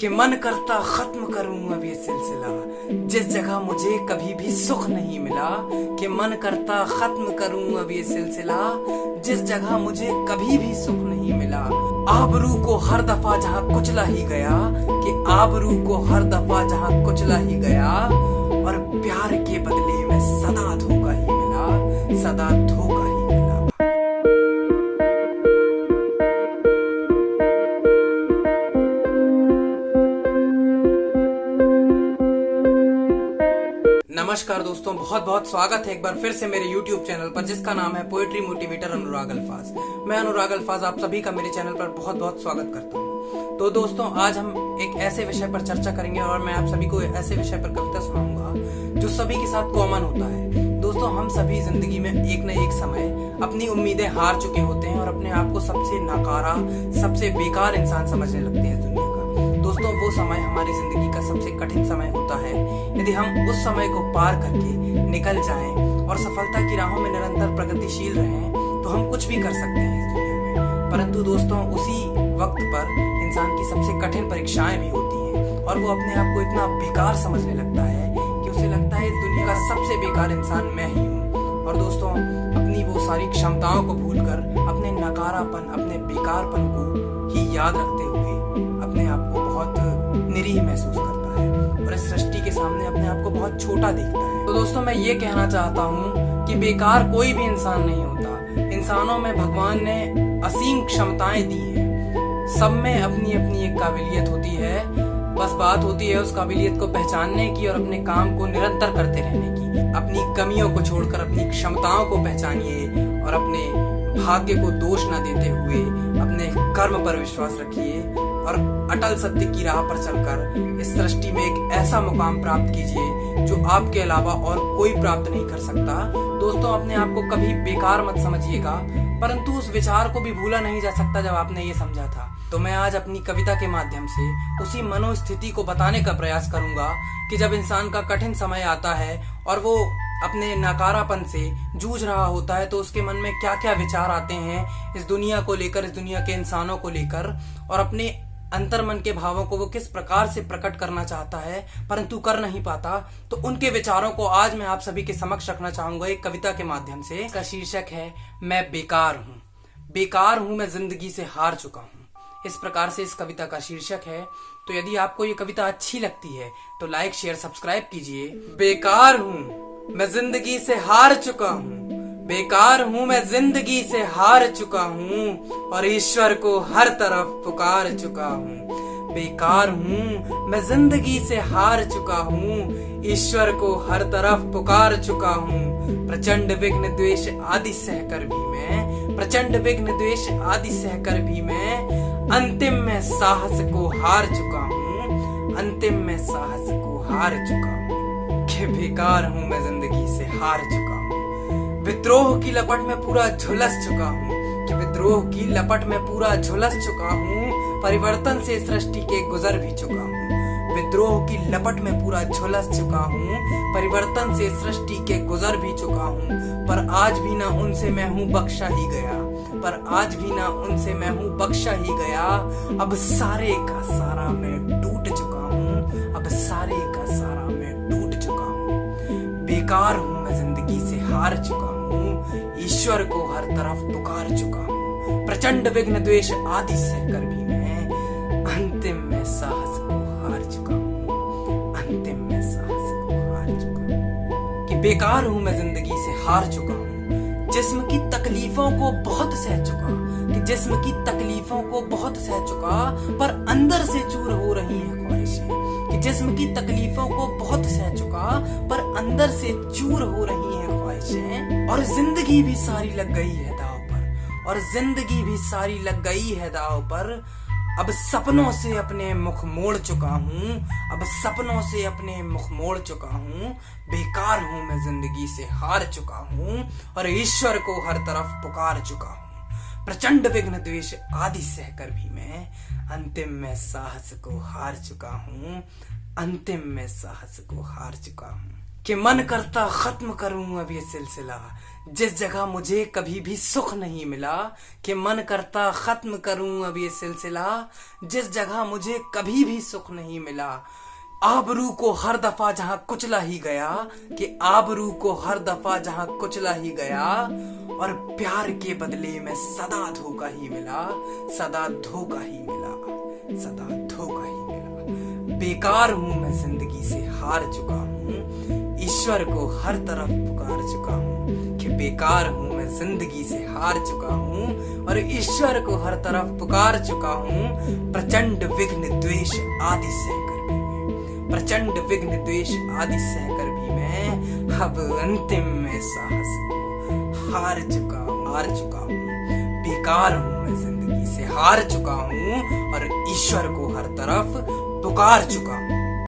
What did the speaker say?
कि मन करता खत्म करूं अब ये सिलसिला, जिस जगह मुझे कभी भी सुख नहीं मिला। कि मन करता खत्म करूं अब ये सिलसिला, जिस जगह मुझे कभी भी सुख नहीं मिला। आबरू को हर दफा जहां कुचला ही गया, कि आबरू को हर दफा जहां कुचला ही गया, और प्यार के बदले में सदा धोखा ही मिला, सदा धोखा ही मिला। नमस्कार दोस्तों, बहुत बहुत स्वागत है एक बार फिर से मेरे YouTube चैनल पर, जिसका नाम है पोएट्री मोटिवेटर अनुराग अल्फाज। मैं अनुराग अल्फाज आप सभी का मेरे चैनल पर बहुत बहुत स्वागत करता हूँ। तो दोस्तों, आज हम एक ऐसे विषय पर चर्चा करेंगे और मैं आप सभी को ऐसे विषय पर कविता सुनाऊंगा जो सभी के साथ कॉमन होता है। दोस्तों, हम सभी जिंदगी में एक न एक समय अपनी उम्मीदें हार चुके होते हैं और अपने आप को सबसे नकारा, सबसे बेकार इंसान समझने लगते हैं इस दुनिया का। दोस्तों, वो समय हमारी जिंदगी का सबसे कठिन समय होता है। यदि हम उस समय को पार करके निकल जाएं और सफलता की राहों में निरंतर प्रगतिशील रहें, तो हम कुछ भी कर सकते हैं इस दुनिया में। परंतु दोस्तों, उसी वक्त पर इंसान की सबसे कठिन परीक्षाएं भी होती हैं और वो अपने आप को इतना बेकार समझने लगता है कि उसे लगता है इस दुनिया का सबसे बेकार इंसान मैं ही हूँ। और दोस्तों, अपनी वो सारी क्षमताओं को भूलकर अपने नकारापन, अपने बेकारपन को ही याद रखते हुए अपने आप को बहुत निरीह महसूस करता है और इस सृष्टि के सामने अपने आप को बहुत छोटा देखता है। तो दोस्तों, मैं ये कहना चाहता हूँ कि बेकार कोई भी इंसान नहीं होता। इंसानों में भगवान ने असीम क्षमताएं दी हैं। सब में अपनी अपनी एक काबिलियत होती है। बस बात होती है उस काबिलियत को पहचानने की और अपने काम को निरंतर करते रहने की। अपनी कमियों को छोड़कर अपनी क्षमताओं को पहचानिए और अपने भाग्य को दोष न देते हुए अपने कर्म पर विश्वास रखिए और अटल सत्य की राह पर चलकर इस सृष्टि में एक ऐसा मुकाम प्राप्त कीजिए जो आपके अलावा और कोई प्राप्त नहीं कर सकता। दोस्तों, अपने आप को कभी बेकार मत समझिएगा, परंतु उस विचार को भी भूला नहीं जा सकता जब आपने ये समझा था। तो मैं आज अपनी कविता के माध्यम से उसी मनोस्थिति को बताने का प्रयास करूंगा कि जब इंसान का कठिन समय आता है और वो अपने नकारापन से जूझ रहा होता है, तो उसके मन में क्या क्या विचार आते हैं इस दुनिया को लेकर, इस दुनिया के इंसानों को लेकर, और अपने अंतर्मन के भावों को वो किस प्रकार से प्रकट करना चाहता है परंतु कर नहीं पाता। तो उनके विचारों को आज मैं आप सभी के समक्ष रखना चाहूंगा एक कविता के माध्यम से। इसका शीर्षक है मैं बेकार हूँ। बेकार हूँ, मैं जिंदगी से हार चुका हूँ। इस प्रकार से इस कविता का शीर्षक है। तो यदि आपको ये कविता अच्छी लगती है तो लाइक, शेयर, सब्सक्राइब कीजिए। बेकार हूँ, मैं जिंदगी से हार चुका हूँ। बेकार हूँ, मैं जिंदगी से हार चुका हूँ और ईश्वर को हर तरफ पुकार चुका हूँ। बेकार हूँ, मैं जिंदगी से हार चुका हूँ, ईश्वर को हर तरफ पुकार चुका हूँ। प्रचंड विघ्न द्वेष आदि सहकर भी मैं, प्रचंड विघ्न द्वेष आदि सहकर भी मैं अंतिम में साहस को हार चुका हूँ, अंतिम में साहस को हार चुका हूँ। कि बेकार हूँ, मैं जिंदगी से हार चुका हूँ। विद्रोह की लपट में पूरा झुलस चुका हूँ, कि विद्रोह की लपट में पूरा झुलस चुका हूँ। परिवर्तन से सृष्टि के गुजर भी चुका हूँ। विद्रोह की लपट में पूरा झुलस चुका हूँ, परिवर्तन से सृष्टि के गुजर भी चुका हूँ। पर आज भी ना उनसे मैं हूँ बख्शा ही गया, पर आज भी ना उनसे मैं हूँ बख्शा ही गया। अब सारे का सारा मैं टूट चुका हूँ, अब सारे का सारा मैं टूट चुका हूँ। बेकार हूँ, मैं जिंदगी से हार चुका हूँ, ईश्वर को हर तरफ पुकार चुका हूँ। प्रचंड विघ्न द्वेष आदि सहकर भी मैं अंतिम में साहस को हार चुका हूँ, अंतिम में साहस को हार चुका हूँ। कि बेकार हूँ, मैं जिंदगी से हार चुका हूँ। जिस्म की तकलीफों को बहुत सह चुका, कि जिस्म की तकलीफों को बहुत सह चुका, पर अंदर से चूर हो रही है ख्वाहिशें। कि जिस्म की तकलीफों को बहुत सह चुका, पर अंदर से चूर हो रही है ख्वाहिशें। और जिंदगी भी सारी लग गई है दाव पर, और जिंदगी भी सारी लग गई है दाव पर। अब सपनों से अपने मुख मोड़ चुका हूँ, अब सपनों से अपने मुख मोड़ चुका हूँ। बेकार हूँ, मैं जिंदगी से हार चुका हूँ और ईश्वर को हर तरफ पुकार चुका हूँ। प्रचंड विघ्न द्वेष आदि सहकर भी मैं अंतिम में साहस को हार चुका हूँ, अंतिम में साहस को हार चुका हूँ। कि मन करता खत्म करूं अब ये सिलसिला, जिस जगह मुझे कभी भी सुख नहीं मिला। कि मन करता खत्म करूं अब ये सिलसिला, जिस जगह मुझे कभी भी सुख नहीं मिला। आबरू को हर दफा जहां कुचला ही गया, कि आबरू को हर दफा जहां कुचला ही गया, और प्यार के बदले में सदा धोखा ही मिला, सदा धोखा ही मिला, सदा धोखा ही मिला। बेकार हूं मैं जिंदगी से हार चुका हूं, ईश्वर को हर तरफ पुकार चुका हूं। कि बेकार हूं मैं जिंदगी से हार चुका हूं, और ईश्वर को हर तरफ पुकार चुका हूं। प्रचंड विघ्न द्वेष आदि सहकर भी मैं, प्रचंड विघ्न द्वेष आदि सहकर भी मैं अब अंतिम में साहस को हार चुका हूं। बेकार हूं मैं जिंदगी से हार चुका हूं, और ईश्वर को हर तरफ पुकार चुका हूं।